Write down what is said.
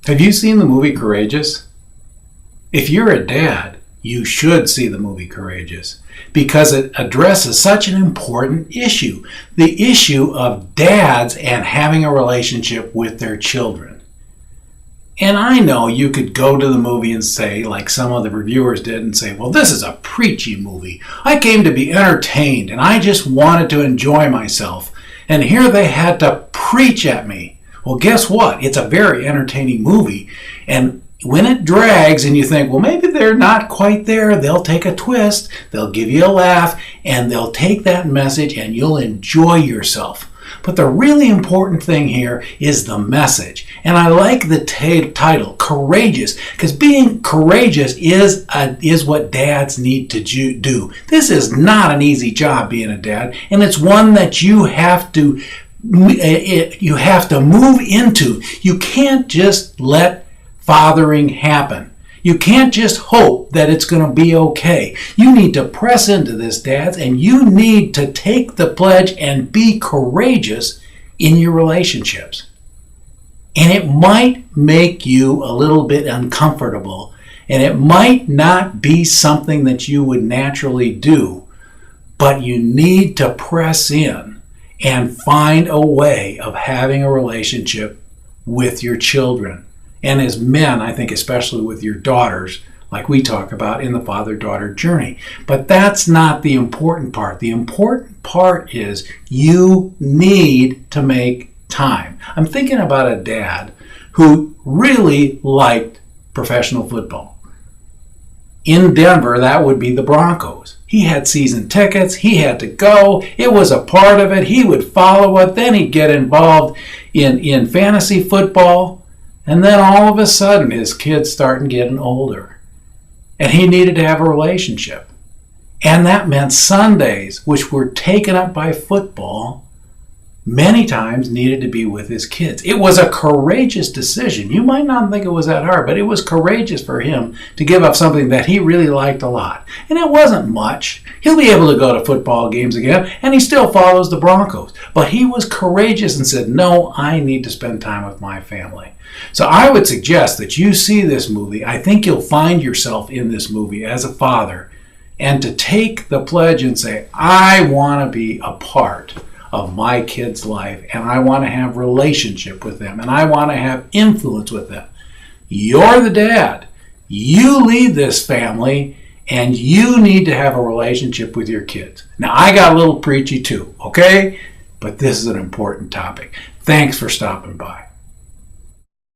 Have you seen the movie Courageous? If you're a dad, you should see the movie Courageous because it addresses such an important issue, the issue of dads and having a relationship with their children. And I know you could go to the movie and say, like some of the reviewers did, and say, well, this is a preachy movie. I came to be entertained and I just wanted to enjoy myself. And here they had to preach at me. Well, guess what? It's a very entertaining movie. And when it drags and you think, well, maybe they're not quite there, they'll take a twist, they'll give you a laugh, and they'll take that message and you'll enjoy yourself. But the really important thing here is the message. And I like the title, Courageous, because being courageous is what dads need to do. This is not an easy job being a dad, and it's one that you have to move into. You can't just let fathering happen. You can't just hope that it's going to be okay. You need to press into this, dads, and you need to take the pledge and be courageous in your relationships. And it might make you a little bit uncomfortable, and it might not be something that you would naturally do, but you need to press in and find a way of having a relationship with your children. And as men, I think especially with your daughters, like we talk about in the father-daughter journey. But that's not the important part. The important part is you need to make time. I'm thinking about a dad who really liked professional football. In Denver, that would be the Broncos. He had season tickets. He had to go. It was a part of it. He would follow it. Then he'd get involved in fantasy football. And then all of a sudden, his kids starting getting older. And he needed to have a relationship. And that meant Sundays, which were taken up by football, many times needed to be with his kids. It was a courageous decision. You might not think it was that hard, but it was courageous for him to give up something that he really liked a lot. And it wasn't much. He'll be able to go to football games again, and he still follows the Broncos. But he was courageous and said, no, I need to spend time with my family. So I would suggest that you see this movie. I think you'll find yourself in this movie as a father, and to take the pledge and say, I want to be a part of my kid's life, and I want to have relationship with them, and I want to have influence with them. You're the dad. You lead this family, and you need to have a relationship with your kids. Now, I got a little preachy too, okay? But this is an important topic. Thanks for stopping by.